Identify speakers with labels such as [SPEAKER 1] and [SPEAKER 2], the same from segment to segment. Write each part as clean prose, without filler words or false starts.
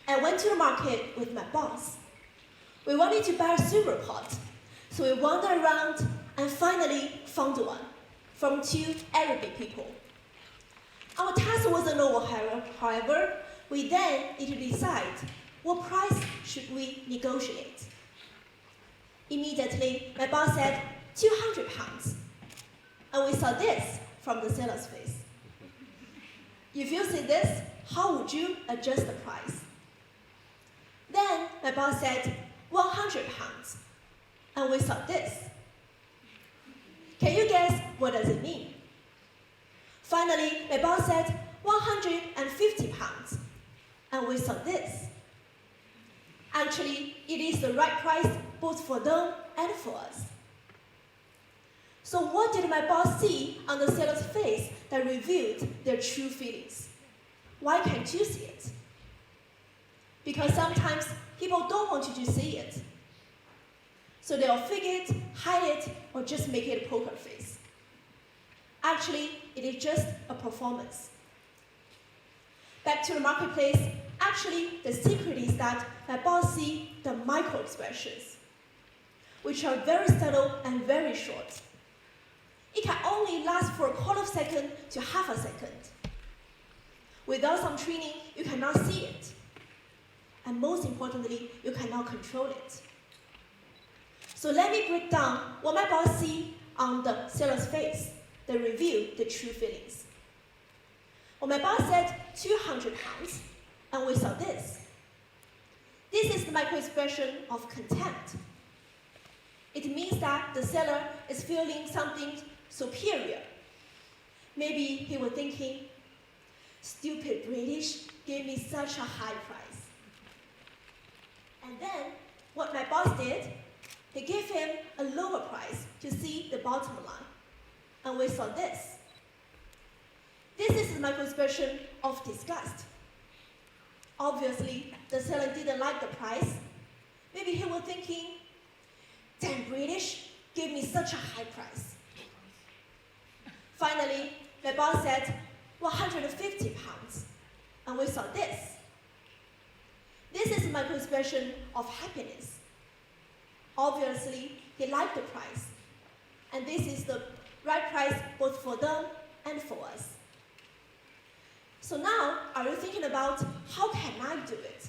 [SPEAKER 1] I went to the market with my boss. We wanted to buy a silver pot, so we wandered around and finally found one from two Arabic people. Our task wasn't over, however, we then need to decide what price should we negotiate. Immediately, my boss said, £200. And we saw this from the seller's face. If you see this, how would you adjust the price? Then my boss said, £100. And we saw this. Can you guess what does it mean? Finally, my boss said, £150. And we saw this. Actually, it is the right price both for them and for us. So what did my boss see on the seller's face that revealed their true feelings? Why can't you see it? Because sometimes people don't want you to see it. So they'll fake it, hide it, or just make it a poker face. Actually, it is just a performance. Back to the marketplace, actually, the secret is that my boss sees the micro-expressions, which are very subtle and very short. It can only last for a quarter of a second to half a second. Without some training, you cannot see it. And most importantly, you cannot control it. So let me break down what my boss sees on the seller's face that reveal the true feelings. Well, my boss said £200, and we saw this. This is the micro-expression of contempt. It means that the seller is feeling something superior. Maybe he was thinking, stupid British gave me such a high price. And then, what my boss did, he gave him a lower price to see the bottom line. And we saw this. This is the micro-expression of disgust. Obviously, the seller didn't like the price. Maybe he was thinking, damn British gave me such a high price. Finally, my boss said, £150, and we saw this. This is the micro-expression of happiness. Obviously, he liked the price, and this is the right price both for them and for us. So now, are you thinking about how can I do it?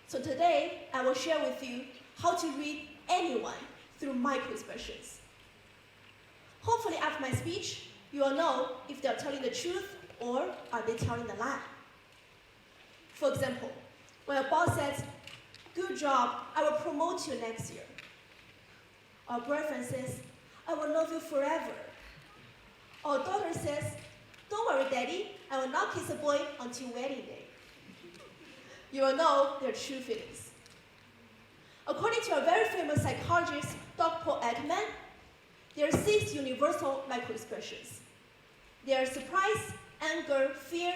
[SPEAKER 1] So today, I will share with you how to read anyone through micro-expressions. Hopefully after my speech, you will know if they are telling the truth or are they telling the lie. For example, when a boss says, good job, I will promote you next year. Our boyfriend says, I will love you forever. Our daughter says, don't worry, Daddy, I will not kiss a boy until wedding day. You will know their true feelings. According to a very famous psychologist, Dr. Paul Ekman, there are 6 universal micro-expressions. They are surprise, anger, fear,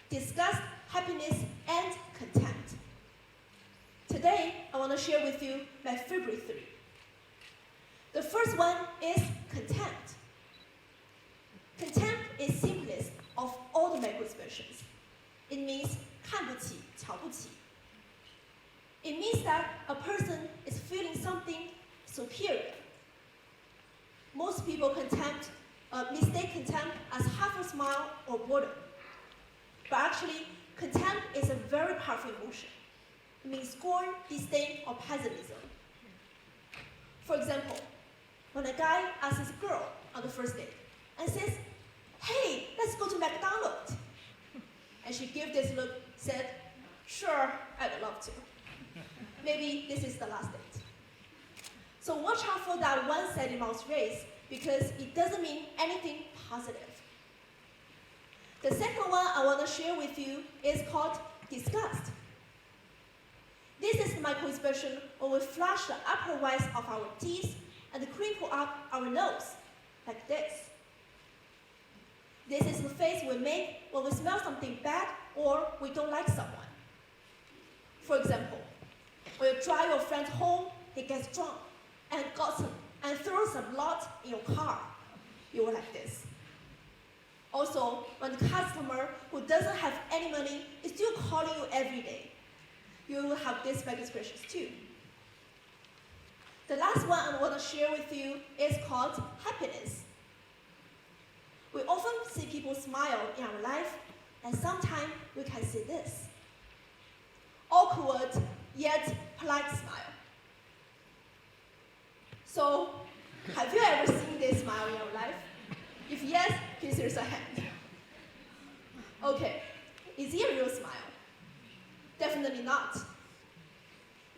[SPEAKER 1] disgust, happiness, and contempt. Today, I want to share with you my favorite 3. The first one is contempt. Contempt is simplest of all the micro-expressions. It means 看不起, 瞧不起. It means that a person is feeling something superior. Most people mistake contempt as half a smile or boredom. But actually, contempt is a very powerful emotion. It means scorn, disdain, or pessimism. For example, when a guy asks his girl on the first date and says, hey, let's go to McDonald's. And she gives this look, said, sure, I would love to. Maybe this is the last date. So watch out for that one-sided mouth race because it doesn't mean anything positive. The second one I want to share with you is called disgust. This is the micro-expression when we flush the upper whites of our teeth and crinkle up our nose, like this. This is the face we make when we smell something bad or we don't like someone. For example, when you drive your friend home, he gets drunk and throws some lot in your car. You will like this. Also, when the customer who doesn't have any money is still calling you every day, you will have these back expressions too. The last one I want to share with you is called happiness. We often see people smile in our life, and sometimes we can see this. Awkward, yet polite smile. So, have you ever seen this smile in your life? If yes, please raise a hand. Okay, is it a real smile? Definitely not.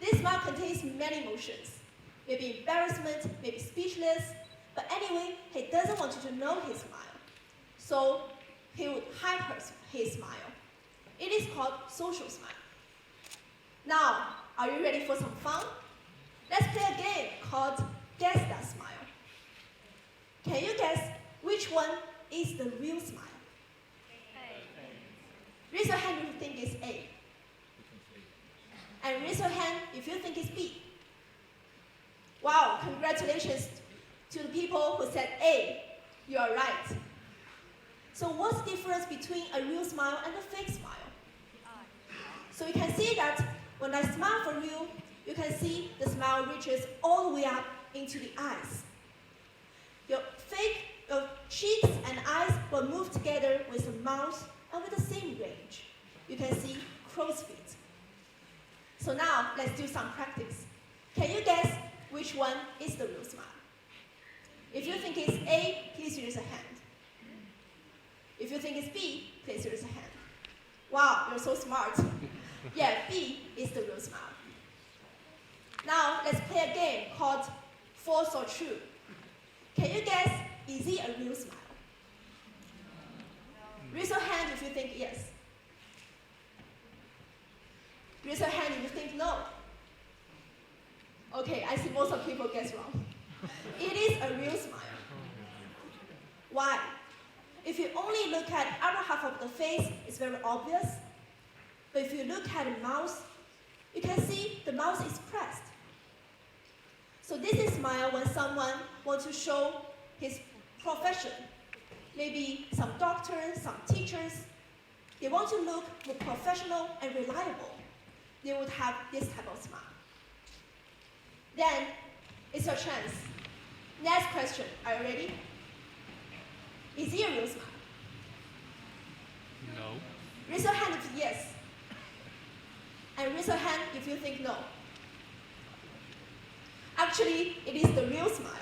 [SPEAKER 1] This smile contains many emotions. Maybe embarrassment, maybe speechless, but anyway, he doesn't want you to know his smile. So he would hide his smile. It is called social smile. Now, are you ready for some fun? Let's play a game called Guess That Smile. Can you guess which one is the real smile? A. Raise your hand if you think it's A. And raise your hand if you think it's B. Wow, congratulations to the people who said A. You are right. So what's the difference between a real smile and a fake smile? So you can see that when I smile for real, you can see the smile reaches all the way up into the eyes. Your cheeks and eyes will move together with the mouth and with the same range. You can see crow's feet. So now, let's do some practice. Can you guess which one is the real smile? If you think it's A, please raise a hand. If you think it's B, please raise a hand. Wow, you're so smart. Yeah, B is the real smile. Now, let's play a game called False or True. Can you guess, is it a real smile? Raise your hand if you think yes. Raise your hand if you think no. Okay, I see most of people guess wrong. It is a real smile. Why? If you only look at the upper half of the face, it's very obvious. But if you look at the mouth, you can see the mouth is pressed. So this is smile when someone wants to show his profession. Maybe some doctors, some teachers. They want to look more professional and reliable. They would have this type of smile. Then, it's your chance. Next question, are you ready? Is it a real smile?
[SPEAKER 2] No.
[SPEAKER 1] Raise your hand if yes. And raise your hand if you think no. Actually, it is the real smile.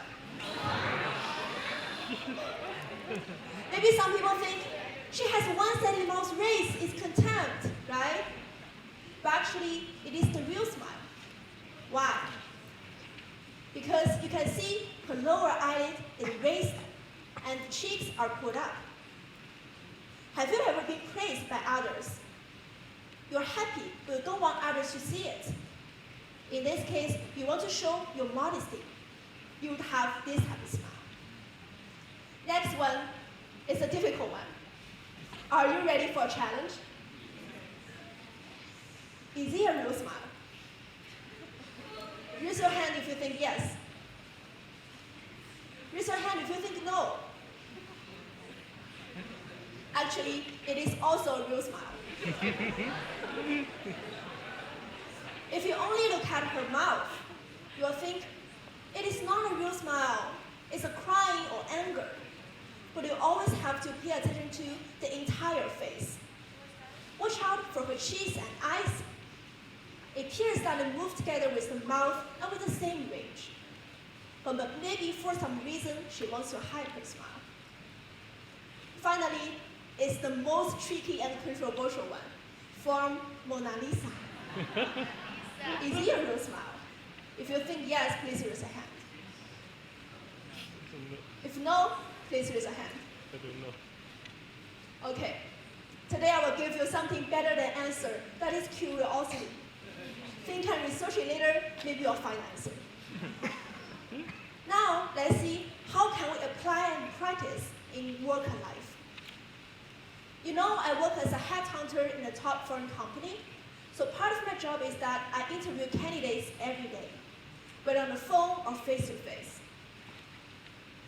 [SPEAKER 1] Maybe some people think, she has one steady mouth raised, it's contempt, right? But actually, it is the real smile. Why? Because you can see her lower eyelid is raised and the cheeks are pulled up. Have you ever been praised by others? You're happy, but you don't want others to see it. In this case, you want to show your modesty. You would have this type of smile. Next one is a difficult one. Are you ready for a challenge? Is it a real smile? Raise your hand if you think yes. Raise your hand if you think no. Actually, it is also a real smile. If you only look at her mouth, you will think, it is not a real smile. It's a crying or anger. But you always have to pay attention to the entire face. Watch out for her cheeks and eyes. It appears that they move together with the mouth and with the same range. But maybe for some reason, she wants to hide her smile. Finally, it's the most tricky and controversial one, from Mona Lisa. Is it a real smile? If you think yes, please raise a hand. If no, please raise a hand.
[SPEAKER 2] I don't know.
[SPEAKER 1] Okay. Today I will give you something better than answer. That is curiosity. Think and research it later, maybe you'll find answer. Now, let's see how can we apply and practice in work and life. You know, I work as a headhunter in a top foreign company. So part of my job is that I interview candidates every day, whether on the phone or face-to-face.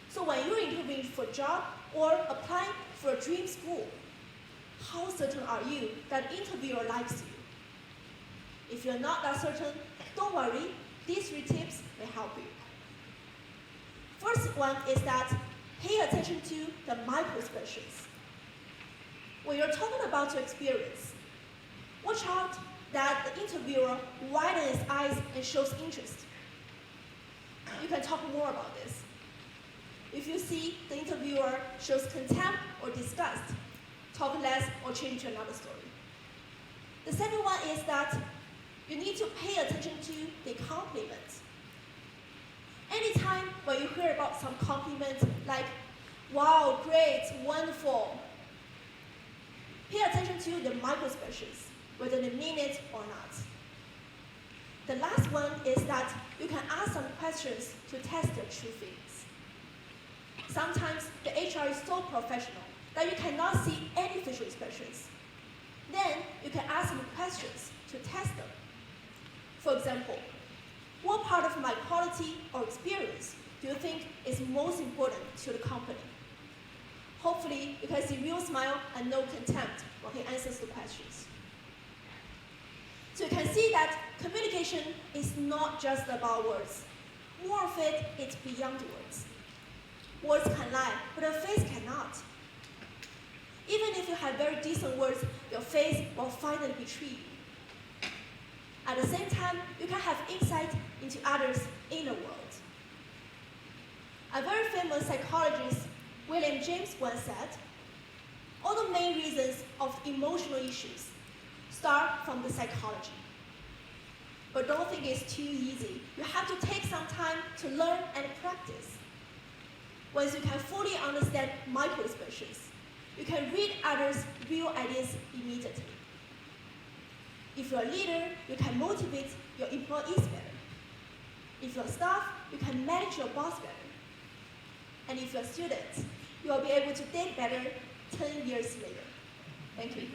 [SPEAKER 1] So when you're interviewing for a job or applying for a dream school, how certain are you that the interviewer likes you? If you're not that certain, don't worry, these 3 tips may help you. First one is that pay attention to the microexpressions. When you're talking about your experience, watch out that the interviewer widens his eyes and shows interest. You can talk more about this. If you see the interviewer shows contempt or disgust, talk less or change to another story. The second one is that you need to pay attention to the compliments. Anytime when you hear about some compliments like, wow, great, wonderful, pay attention to the microexpressions, whether they mean it or not. The last one is that you can ask some questions to test their true feelings. Sometimes the HR is so professional that you cannot see any facial expressions. Then you can ask them questions to test them. For example, what part of my quality or experience do you think is most important to the company? Hopefully, you can see real smile and no contempt when he answers the questions. So you can see that communication is not just about words. More of it is beyond words. Words can lie, but a face cannot. Even if you have very decent words, your face will finally betray you. At the same time, you can have insight into others' inner world. A very famous psychologist, William James, once said, all the main reasons of emotional issues start from the psychology. But don't think it's too easy. You have to take some time to learn and practice. Once you can fully understand microexpressions, you can read others' real ideas immediately. If you're a leader, you can motivate your employees better. If you're staff, you can manage your boss better. And if you're students, you will be able to date better 10 years later. Thank you.